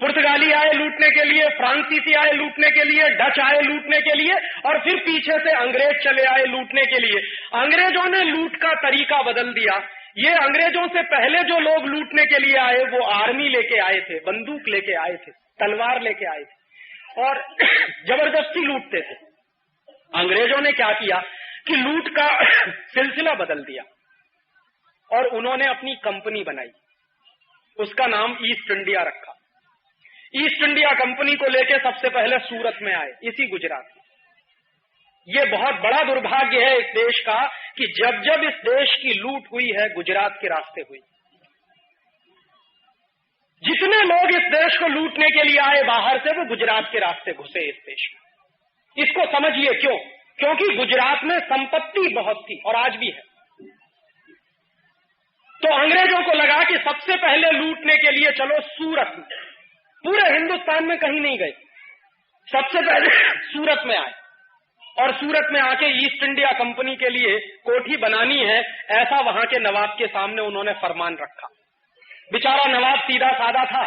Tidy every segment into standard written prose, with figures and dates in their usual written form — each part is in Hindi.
पुर्तगाली आए लूटने के लिए, फ्रांसीसी आए लूटने के लिए, डच आए लूटने के लिए, और फिर पीछे से अंग्रेज चले आए लूटने के लिए। अंग्रेजों ने लूट का तरीका बदल दिया। ये अंग्रेजों से पहले जो लोग लूटने के लिए आए वो आर्मी लेके आए थे, बंदूक लेके आए थे, तलवार लेके आए थे और जबरदस्ती लूटते थे। अंग्रेजों ने क्या किया कि लूट का सिलसिला बदल दिया और उन्होंने अपनी कंपनी बनाई, उसका नाम ईस्ट इंडिया रखा। ईस्ट इंडिया कंपनी को लेके सबसे पहले सूरत में आए, इसी गुजरात में। ये बहुत बड़ा दुर्भाग्य है इस देश का कि जब जब इस देश की लूट हुई है गुजरात के रास्ते हुई। जितने लोग इस देश को लूटने के लिए आए बाहर से, वो गुजरात के रास्ते घुसे इस देश में। इसको समझिए क्यों? क्योंकि गुजरात में संपत्ति बहुत थी और आज भी है। तो अंग्रेजों को लगा कि सबसे पहले लूटने के लिए चलो सूरत में। पूरे हिंदुस्तान में कहीं नहीं गए, सबसे पहले सूरत में आए और सूरत में आके ईस्ट इंडिया कंपनी के लिए कोठी बनानी है, ऐसा वहां के नवाब के सामने उन्होंने फरमान रखा। बेचारा नवाब सीधा साधा था,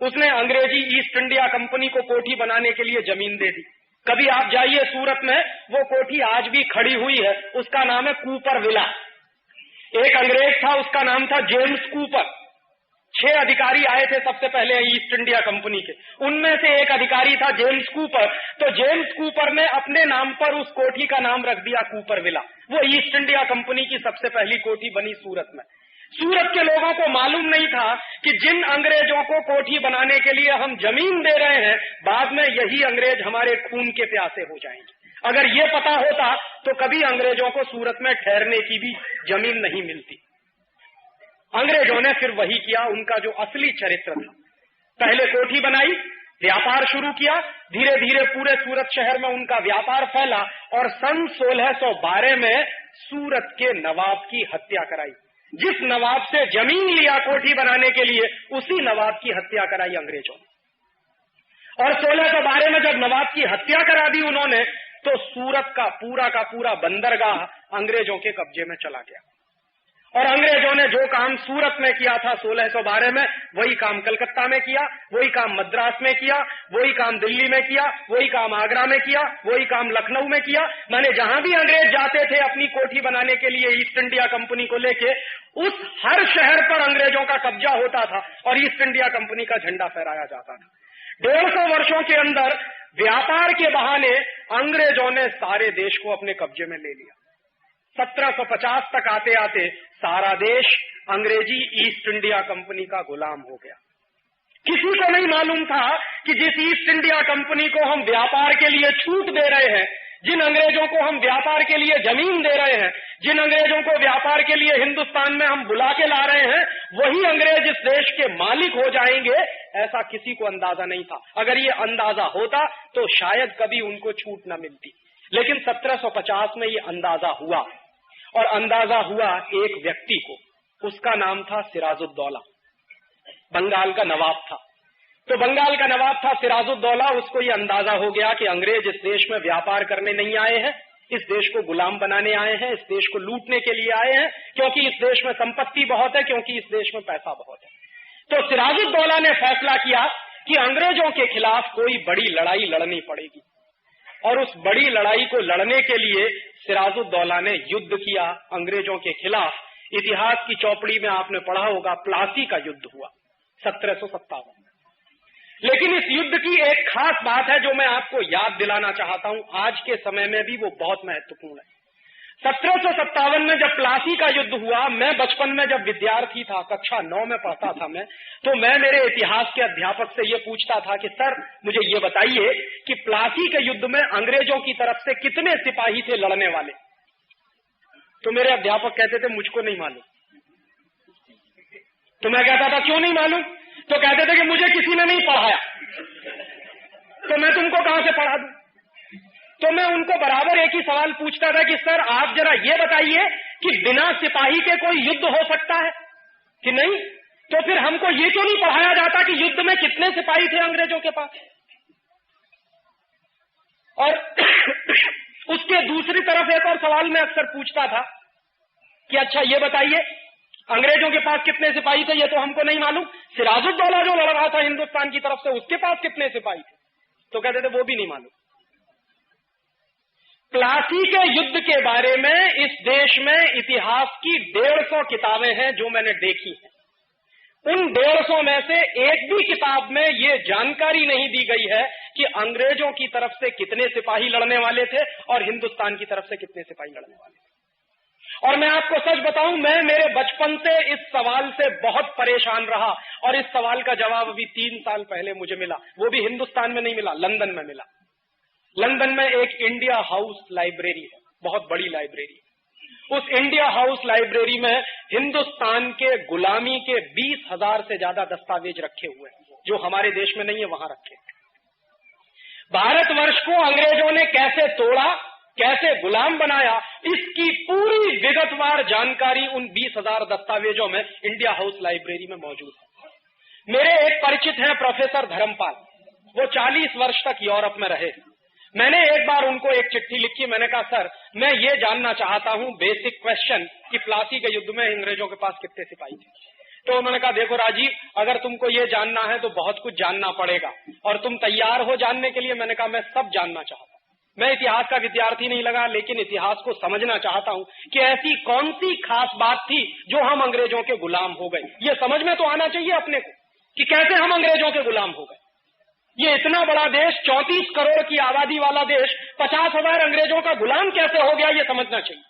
उसने अंग्रेजी ईस्ट इंडिया कंपनी को कोठी बनाने के लिए जमीन दे दी। कभी आप जाइए सूरत में, वो कोठी आज भी खड़ी हुई है, उसका नाम है कूपर विला। एक अंग्रेज था, उसका नाम था जेम्स कूपर। 6 अधिकारी आए थे सबसे पहले ईस्ट इंडिया कंपनी के, उनमें से एक अधिकारी था जेम्स कूपर। तो जेम्स कूपर ने अपने नाम पर उस कोठी का नाम रख दिया कूपर विला। वो ईस्ट इंडिया कंपनी की सबसे पहली कोठी बनी सूरत में। सूरत के लोगों को मालूम नहीं था कि जिन अंग्रेजों को कोठी बनाने के लिए हम जमीन दे रहे हैं, बाद में यही अंग्रेज हमारे खून के प्यासे हो जाएंगे। अगर ये पता होता तो कभी अंग्रेजों को सूरत में ठहरने की भी जमीन नहीं मिलती। अंग्रेजों ने फिर वही किया, उनका जो असली चरित्र था। पहले कोठी बनाई, व्यापार शुरू किया, धीरे धीरे पूरे सूरत शहर में उनका व्यापार फैला और सन 1612 में सूरत के नवाब की हत्या कराई। जिस नवाब से जमीन लिया कोठी बनाने के लिए, उसी नवाब की हत्या कराई अंग्रेजों ने। और 1612 में जब नवाब की हत्या करा दी उन्होंने, तो सूरत का पूरा बंदरगाह अंग्रेजों के कब्जे में चला गया। और अंग्रेजों ने जो काम सूरत में किया था 1612 में, वही काम कलकत्ता में किया, वही काम मद्रास में किया, वही काम दिल्ली में किया, वही काम आगरा में किया, वही काम लखनऊ में किया। माने जहां भी अंग्रेज जाते थे अपनी कोठी बनाने के लिए ईस्ट इंडिया कंपनी को लेके, उस हर शहर पर अंग्रेजों का कब्जा होता था और ईस्ट इंडिया कंपनी का झंडा फहराया जाता था। 150 वर्षों के अंदर व्यापार के बहाने अंग्रेजों ने सारे देश को अपने कब्जे में ले लिया। 1750 तक आते आते सारा देश अंग्रेजी ईस्ट इंडिया कंपनी का गुलाम हो गया। किसी को नहीं मालूम था कि जिस ईस्ट इंडिया कंपनी को हम व्यापार के लिए छूट दे रहे हैं, जिन अंग्रेजों को हम व्यापार के लिए जमीन दे रहे हैं, जिन अंग्रेजों को व्यापार के लिए हिंदुस्तान में हम बुला के ला रहे हैं, वही अंग्रेज इस देश के मालिक हो जाएंगे, ऐसा किसी को अंदाजा नहीं था। अगर ये अंदाजा होता तो शायद कभी उनको छूट न मिलती। लेकिन 1750 में ये अंदाजा हुआ, और अंदाजा हुआ एक व्यक्ति को, उसका नाम था सिराजुद्दौला। बंगाल का नवाब था। तो बंगाल का नवाब था सिराजुद्दौला, उसको ये अंदाजा हो गया कि अंग्रेज इस देश में व्यापार करने नहीं आए हैं, इस देश को गुलाम बनाने आए हैं, इस देश को लूटने के लिए आए हैं, क्योंकि इस देश में संपत्ति बहुत है, क्योंकि इस देश में पैसा बहुत है। तो सिराजुद्दौला ने फैसला किया कि अंग्रेजों के खिलाफ कोई बड़ी लड़ाई लड़नी पड़ेगी, और उस बड़ी लड़ाई को लड़ने के लिए सिराजुद्दौला ने युद्ध किया अंग्रेजों के खिलाफ। इतिहास की चौपड़ी में आपने पढ़ा होगा, प्लासी का युद्ध हुआ 1757। लेकिन इस युद्ध की एक खास बात है जो मैं आपको याद दिलाना चाहता हूं, आज के समय में भी वो बहुत महत्वपूर्ण है। 1757 में जब प्लासी का युद्ध हुआ, मैं बचपन में जब विद्यार्थी था, कक्षा 9 में पढ़ता था मैं, तो मैं मेरे इतिहास के अध्यापक से ये पूछता था कि सर मुझे ये बताइए कि प्लासी के युद्ध में अंग्रेजों की तरफ से कितने सिपाही थे लड़ने वाले। तो मेरे अध्यापक कहते थे मुझको नहीं मालूम। तो मैं कहता था क्यों नहीं मालूम? तो कहते थे कि मुझे किसी ने नहीं पढ़ाया, तो मैं तुमको कहां से पढ़ा दूं। तो मैं उनको बराबर एक ही सवाल पूछता था कि सर आप जरा ये बताइए कि बिना सिपाही के कोई युद्ध हो सकता है कि नहीं? तो फिर हमको ये क्यों नहीं पढ़ाया जाता कि युद्ध में कितने सिपाही थे अंग्रेजों के पास? और उसके दूसरी तरफ एक और सवाल मैं अक्सर पूछता था कि अच्छा ये बताइए अंग्रेजों के पास कितने सिपाही थे ये तो हमको नहीं मालूम। सिराजुद्दौला जो लड़ रहा था हिंदुस्तान की तरफ से, उसके पास कितने सिपाही थे तो कहते थे वो भी नहीं मालूम। प्लासी के युद्ध के बारे में इस देश में इतिहास की 150 किताबें हैं जो मैंने देखी हैं। उन 150 में से एक भी किताब में ये जानकारी नहीं दी गई है कि अंग्रेजों की तरफ से कितने सिपाही लड़ने वाले थे और हिंदुस्तान की तरफ से कितने सिपाही लड़ने वाले थे। और मैं आपको सच बताऊं, मैं मेरे बचपन से इस सवाल से बहुत परेशान रहा और इस सवाल का जवाब अभी 3 साल पहले मुझे मिला। वो भी हिंदुस्तान में नहीं मिला, लंदन में मिला। लंदन में एक इंडिया हाउस लाइब्रेरी है, बहुत बड़ी लाइब्रेरी। उस इंडिया हाउस लाइब्रेरी में हिंदुस्तान के गुलामी के 20,000 से ज्यादा दस्तावेज रखे हुए हैं जो हमारे देश में नहीं है, वहां रखे। भारतवर्ष को अंग्रेजों ने कैसे तोड़ा, कैसे गुलाम बनाया, इसकी पूरी विगतवार जानकारी उन 20,000 दस्तावेजों में इंडिया हाउस लाइब्रेरी में मौजूद है। मेरे एक परिचित हैं प्रोफेसर धर्मपाल, वो 40 वर्ष तक यूरोप में रहे। मैंने एक बार उनको एक चिट्ठी लिखी, मैंने कहा सर मैं ये जानना चाहता हूं बेसिक क्वेश्चन कि प्लासी के युद्ध में अंग्रेजों के पास कितने सिपाही थे। तो उन्होंने कहा देखो राजीव, अगर तुमको ये जानना है तो बहुत कुछ जानना पड़ेगा और तुम तैयार हो जानने के लिए। मैंने कहा मैं सब जानना चाहता हूं, मैं इतिहास का विद्यार्थी नहीं लगा, लेकिन इतिहास को समझना चाहता हूं कि ऐसी कौन सी खास बात थी जो हम अंग्रेजों के गुलाम हो गए। ये समझ में तो आना चाहिए अपने को कि कैसे हम अंग्रेजों के गुलाम हो गए। ये इतना बड़ा देश, 34 करोड़ की आबादी वाला देश, 50,000 अंग्रेजों का गुलाम कैसे हो गया, ये समझना चाहिए।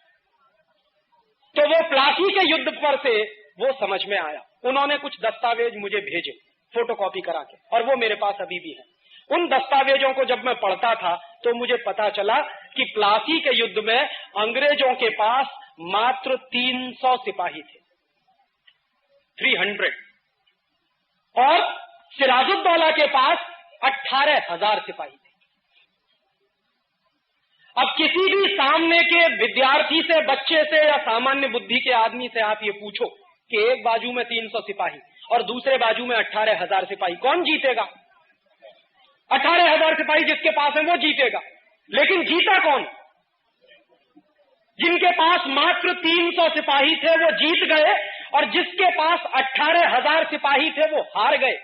तो वो प्लासी के युद्ध पर से वो समझ में आया। उन्होंने कुछ दस्तावेज मुझे भेजे फोटोकॉपी करा के, और वो मेरे पास अभी भी है। उन दस्तावेजों को जब मैं पढ़ता था तो मुझे पता चला कि प्लासी के युद्ध में अंग्रेजों के पास मात्र 300 सिपाही थे, 300, और सिराजुद्दौला के पास 18,000 सिपाही थे। अब किसी भी सामने के विद्यार्थी से, बच्चे से या सामान्य बुद्धि के आदमी से आप ये पूछो कि एक बाजू में 300 सिपाही और दूसरे बाजू में 18,000 सिपाही, कौन जीतेगा? 18,000 सिपाही जिसके पास है वो जीतेगा। लेकिन जीता कौन? जिनके पास मात्र 300 सिपाही थे वो जीत गए, और जिसके पास 18,000 सिपाही थे वो हार गए।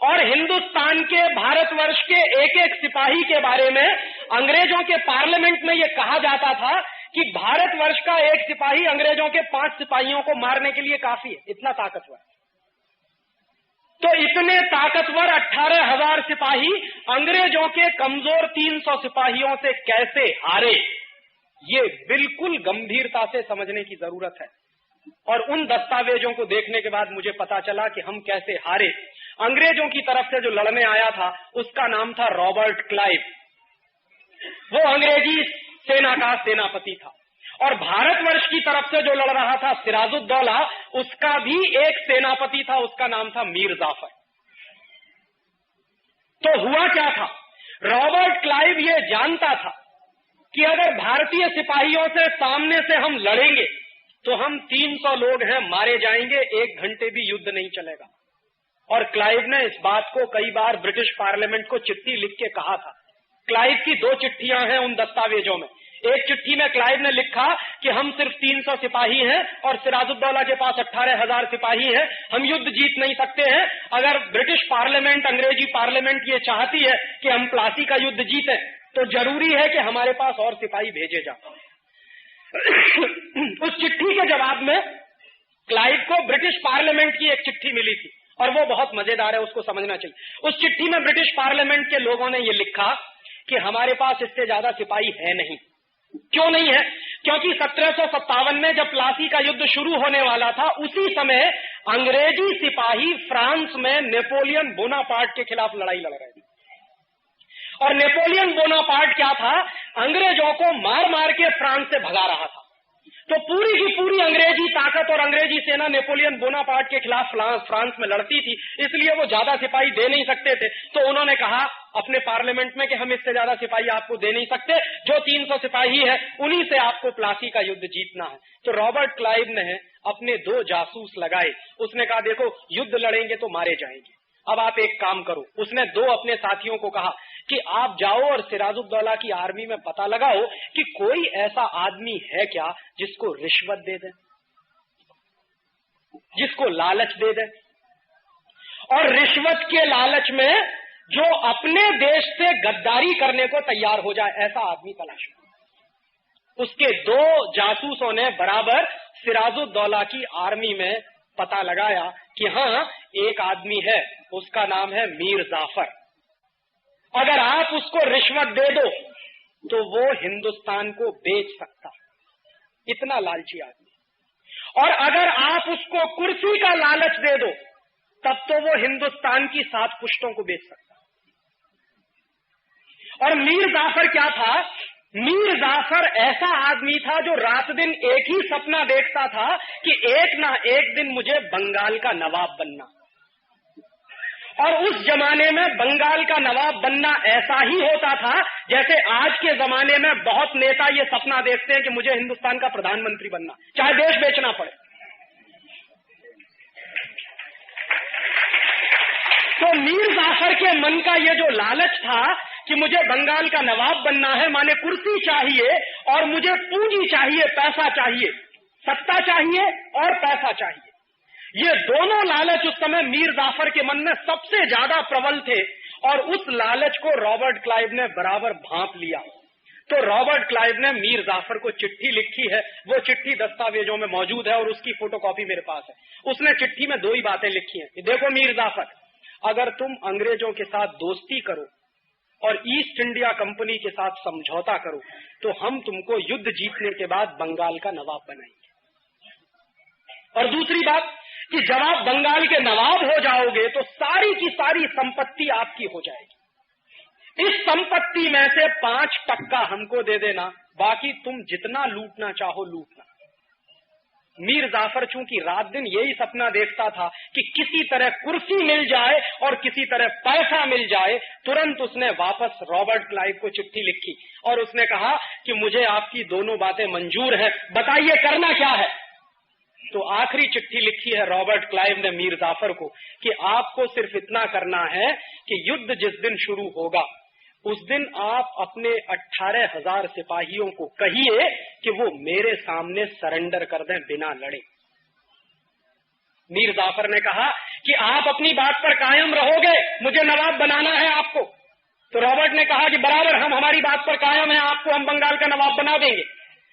और हिंदुस्तान के, भारतवर्ष के एक एक सिपाही के बारे में अंग्रेजों के पार्लियामेंट में यह कहा जाता था कि भारतवर्ष का एक सिपाही अंग्रेजों के 5 सिपाहियों को मारने के लिए काफी है, इतना ताकतवर। तो इतने ताकतवर 18,000 सिपाही अंग्रेजों के कमजोर 300 सिपाहियों से कैसे हारे, ये बिल्कुल गंभीरता से समझने की जरूरत है। और उन दस्तावेजों को देखने के बाद मुझे पता चला कि हम कैसे हारे। अंग्रेजों की तरफ से जो लड़ने आया था उसका नाम था रॉबर्ट क्लाइव, वो अंग्रेजी सेना का सेनापति था। और भारतवर्ष की तरफ से जो लड़ रहा था सिराजुद्दौला, उसका भी एक सेनापति था, उसका नाम था मीर जाफर। तो हुआ क्या था, रॉबर्ट क्लाइव ये जानता था कि अगर भारतीय सिपाहियों से सामने से हम लड़ेंगे तो हम 300 लोग हैं, मारे जाएंगे, 1 घंटे भी युद्ध नहीं चलेगा। और क्लाइव ने इस बात को कई बार ब्रिटिश पार्लियामेंट को चिट्ठी लिख के कहा था। क्लाइव की 2 चिट्ठियां हैं उन दस्तावेजों में। एक चिट्ठी में क्लाइव ने लिखा कि हम सिर्फ 300 सिपाही हैं और सिराजुद्दौला के पास 18,000 सिपाही हैं, हम युद्ध जीत नहीं सकते हैं। अगर ब्रिटिश पार्लियामेंट, अंग्रेजी पार्लियामेंट ये चाहती है कि हम प्लासी का युद्ध जीतें तो जरूरी है कि हमारे पास और सिपाही भेजे जाए। उस चिट्ठी के जवाब में क्लाइव को ब्रिटिश पार्लियामेंट की एक चिट्ठी मिली थी, और वो बहुत मजेदार है, उसको समझना चाहिए। उस चिट्ठी में ब्रिटिश पार्लियामेंट के लोगों ने ये लिखा कि हमारे पास इससे ज्यादा सिपाही है नहीं। क्यों नहीं है? क्योंकि 1757 में जब प्लासी का युद्ध शुरू होने वाला था, उसी समय अंग्रेजी सिपाही फ्रांस में नेपोलियन बोनापार्ट के खिलाफ लड़ाई लड़ रहे थे। और नेपोलियन बोनापार्ट क्या था, अंग्रेजों को मार मार के फ्रांस से भगा रहा था। तो पूरी की पूरी अंग्रेजी ताकत और अंग्रेजी सेना नेपोलियन बोनापार्ट के खिलाफ फ्रांस में लड़ती थी, इसलिए वो ज्यादा सिपाही दे नहीं सकते थे। तो उन्होंने कहा अपने पार्लियामेंट में कि हम इससे ज्यादा सिपाही आपको दे नहीं सकते, जो 300 सिपाही है उन्हीं से आपको प्लासी का युद्ध जीतना है। तो रॉबर्ट क्लाइव ने अपने 2 जासूस लगाए, उसने कहा देखो युद्ध लड़ेंगे तो मारे जाएंगे, अब आप एक काम करो। उसने 2 अपने साथियों को कहा कि आप जाओ और सिराजुद्दौला की आर्मी में पता लगाओ कि कोई ऐसा आदमी है क्या जिसको रिश्वत दे दे। जिसको लालच दे दे, और रिश्वत के लालच में जो अपने देश से गद्दारी करने को तैयार हो जाए, ऐसा आदमी तलाश। उसके 2 जासूसों ने बराबर सिराजुद्दौला की आर्मी में पता लगाया कि हाँ, एक आदमी है, उसका नाम है मीर जाफर। अगर आप उसको रिश्वत दे दो तो वो हिंदुस्तान को बेच सकता, इतना लालची आदमी। और अगर आप उसको कुर्सी का लालच दे दो तब तो वो हिंदुस्तान की 7 पुश्तों को बेच सकता। और मीर जाफर क्या था? मीर जाफर ऐसा आदमी था जो रात दिन एक ही सपना देखता था कि एक ना एक दिन मुझे बंगाल का नवाब बनना। और उस जमाने में बंगाल का नवाब बनना ऐसा ही होता था जैसे आज के जमाने में बहुत नेता ये सपना देखते हैं कि मुझे हिंदुस्तान का प्रधानमंत्री बनना, चाहे देश बेचना पड़े। तो मीर जाफर के मन का ये जो लालच था कि मुझे बंगाल का नवाब बनना है, माने कुर्सी चाहिए और मुझे पूंजी चाहिए, पैसा चाहिए, सत्ता चाहिए और पैसा चाहिए, ये दोनों लालच उस समय मीर जाफर के मन में सबसे ज्यादा प्रबल थे। और उस लालच को रॉबर्ट क्लाइव ने बराबर भांप लिया। तो रॉबर्ट क्लाइव ने मीर जाफर को चिट्ठी लिखी है, वो चिट्ठी दस्तावेजों में मौजूद है और उसकी फोटोकॉपी मेरे पास है। उसने चिट्ठी में 2 ही बातें लिखी हैं कि देखो मीर जाफर, अगर तुम अंग्रेजों के साथ दोस्ती करो और ईस्ट इंडिया कंपनी के साथ समझौता करो तो हम तुमको युद्ध जीतने के बाद बंगाल का नवाब बनाएंगे। और दूसरी बात कि जब आप बंगाल के नवाब हो जाओगे तो सारी की सारी संपत्ति आपकी हो जाएगी। इस संपत्ति में से 5% हमको दे देना, बाकी तुम जितना लूटना चाहो लूटना। मीर जाफर चूंकि रात दिन यही सपना देखता था कि किसी तरह कुर्सी मिल जाए और किसी तरह पैसा मिल जाए, तुरंत उसने वापस रॉबर्ट क्लाइव को चिट्ठी लिखी और उसने कहा कि मुझे आपकी दोनों बातें मंजूर है, बताइए करना क्या है। तो आखिरी चिट्ठी लिखी है रॉबर्ट क्लाइव ने मीर जाफर को कि आपको सिर्फ इतना करना है कि युद्ध जिस दिन शुरू होगा उस दिन आप अपने 18,000 सिपाहियों को कहिए कि वो मेरे सामने सरेंडर कर दें बिना लड़े। मीर जाफर ने कहा कि आप अपनी बात पर कायम रहोगे, मुझे नवाब बनाना है आपको। तो रॉबर्ट ने कहा कि बराबर, हम हमारी बात पर कायम हैं, आपको हम बंगाल का नवाब बना देंगे।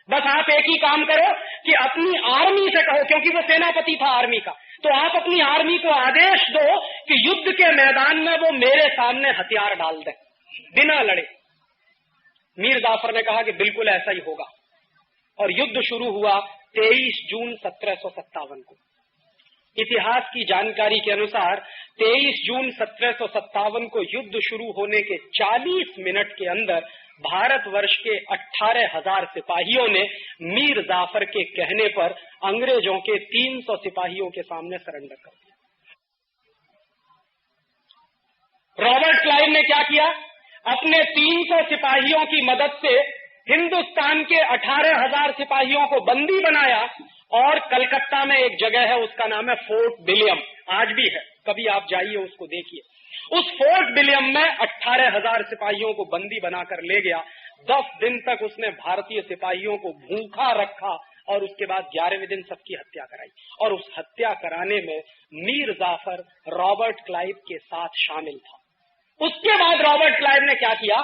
बस आप एक ही काम करो कि अपनी आर्मी से कहो, क्योंकि वो सेनापति था आर्मी का, तो आप अपनी आर्मी को आदेश दो कि युद्ध के मैदान में वो मेरे सामने हथियार डाल दें बिना लड़े। मीर जाफर ने कहा कि बिल्कुल ऐसा ही होगा। और युद्ध शुरू हुआ 23 जून 1757 को। इतिहास की जानकारी के अनुसार 23 जून 1757 को युद्ध शुरू होने के 40 मिनट के अंदर भारतवर्ष के 18,000 सिपाहियों ने मीर जाफर के कहने पर अंग्रेजों के 300 सिपाहियों के सामने सरेंडर कर दिया। रॉबर्ट क्लाइव ने क्या किया? अपने 300 सिपाहियों की मदद से हिंदुस्तान के 18,000 सिपाहियों को बंदी बनाया और कलकत्ता में एक जगह है, उसका नाम है फोर्ट विलियम, आज भी है, कभी आप जाइए उसको देखिए। उस फोर्ट विलियम में 18,000 सिपाहियों को बंदी बनाकर ले गया। 10 दिन तक उसने भारतीय सिपाहियों को भूखा रखा और उसके बाद 11वें दिन सबकी हत्या कराई। और उस हत्या कराने में मीर जाफर रॉबर्ट क्लाइव के साथ शामिल था। उसके बाद रॉबर्ट क्लाइव ने क्या किया?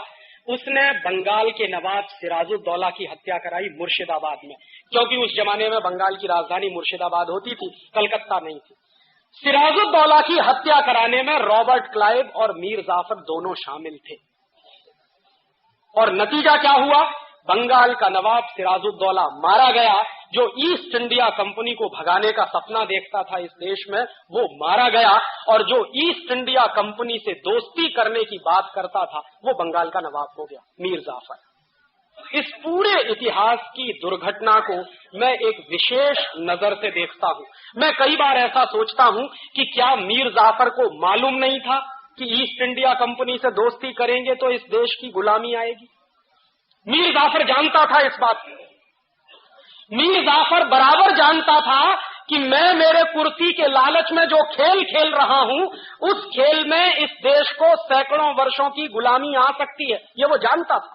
उसने बंगाल के नवाब सिराजुद्दौला की हत्या कराई मुर्शिदाबाद में, क्योंकि उस जमाने में बंगाल की राजधानी मुर्शिदाबाद होती थी, कलकत्ता नहीं थी। सिराजुद्दौला की हत्या कराने में रॉबर्ट क्लाइव और मीर जाफर दोनों शामिल थे। और नतीजा क्या हुआ? बंगाल का नवाब सिराजुद्दौला मारा गया। जो ईस्ट इंडिया कंपनी को भगाने का सपना देखता था इस देश में, वो मारा गया। और जो ईस्ट इंडिया कंपनी से दोस्ती करने की बात करता था, वो बंगाल का नवाब हो गया, मीर जाफर। इस पूरे इतिहास की दुर्घटना को मैं एक विशेष नजर से देखता हूँ। मैं कई बार ऐसा सोचता हूँ कि क्या मीर जाफर को मालूम नहीं था कि ईस्ट इंडिया कंपनी से दोस्ती करेंगे तो इस देश की गुलामी आएगी? मीर जाफर जानता था इस बात को। मीर जाफर बराबर जानता था कि मैं मेरे कुर्सी के लालच में जो खेल खेल रहा हूं, उस खेल में इस देश को सैकड़ों वर्षों की गुलामी आ सकती है, ये वो जानता था।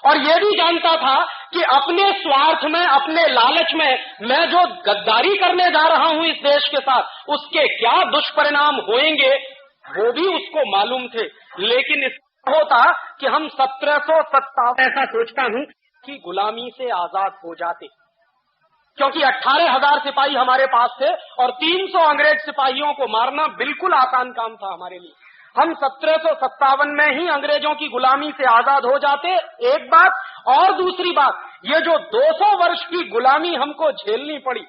और ये भी जानता था कि अपने स्वार्थ में, अपने लालच में मैं जो गद्दारी करने जा रहा हूं इस देश के साथ, उसके क्या दुष्परिणाम होंगे वो भी उसको मालूम थे। लेकिन इसका होता कि हम 1757 ऐसा सोचता हूं कि गुलामी से आजाद हो जाते, क्योंकि 18,000 सिपाही हमारे पास थे और 300 अंग्रेज सिपाहियों को मारना बिल्कुल आसान काम था हमारे लिए। हम 1757 में ही अंग्रेजों की गुलामी से आजाद हो जाते, एक बात। और दूसरी बात, ये जो 200 वर्ष की गुलामी हमको झेलनी पड़ी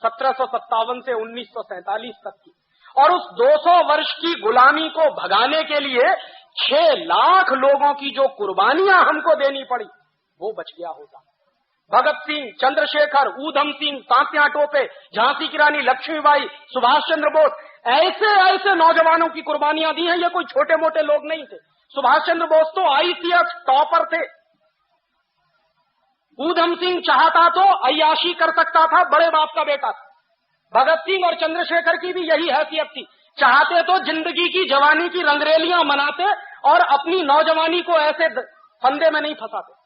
1757 से 1947 तक की, और उस 200 वर्ष की गुलामी को भगाने के लिए 6 लाख लोगों की जो कुर्बानियां हमको देनी पड़ी, वो बच गया होता। भगत सिंह, चंद्रशेखर, ऊधम सिंह, तात्या टोपे, झांसी की रानी लक्ष्मीबाई, सुभाष चंद्र बोस, ऐसे ऐसे नौजवानों की कुर्बानियां दी हैं। ये कोई छोटे मोटे लोग नहीं थे। सुभाष चंद्र बोस तो आईसीएस टॉपर थे। ऊधम सिंह चाहता तो अय्याशी कर सकता था, बड़े बाप का बेटा था। भगत सिंह और चंद्रशेखर की भी यही हैसियत थी, चाहते तो जिंदगी की, जवानी की रंगरेलियां मनाते और अपनी नौजवानी को ऐसे फंदे में नहीं फंसाते।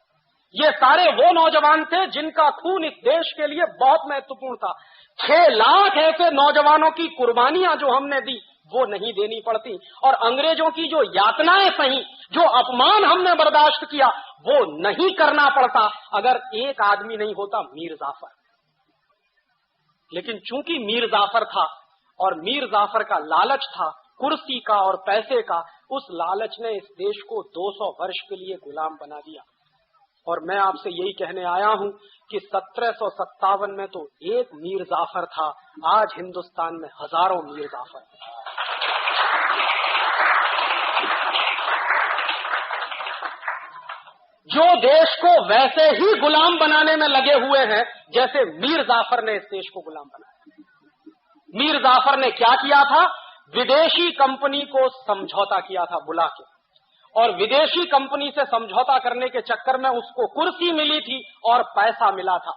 ये सारे वो नौजवान थे जिनका खून इस देश के लिए बहुत महत्वपूर्ण था। 6 लाख ऐसे नौजवानों की कुर्बानियां जो हमने दी, वो नहीं देनी पड़ती। और अंग्रेजों की जो यातनाएं सही, जो अपमान हमने बर्दाश्त किया, वो नहीं करना पड़ता अगर एक आदमी नहीं होता, मीर जाफर। लेकिन चूंकि मीर जाफर था और मीर जाफर का लालच था कुर्सी का और पैसे का, उस लालच ने इस देश को 200 वर्ष के लिए गुलाम बना दिया। और मैं आपसे यही कहने आया हूं कि 1757 में तो एक मीर जाफर था, आज हिंदुस्तान में हजारों मीर जाफर। जो देश को वैसे ही गुलाम बनाने में लगे हुए हैं जैसे मीर जाफर ने इस देश को गुलाम बनाया। मीर जाफर ने क्या किया था? विदेशी कंपनी को समझौता किया था बुला के, और विदेशी कंपनी से समझौता करने के चक्कर में उसको कुर्सी मिली थी और पैसा मिला था।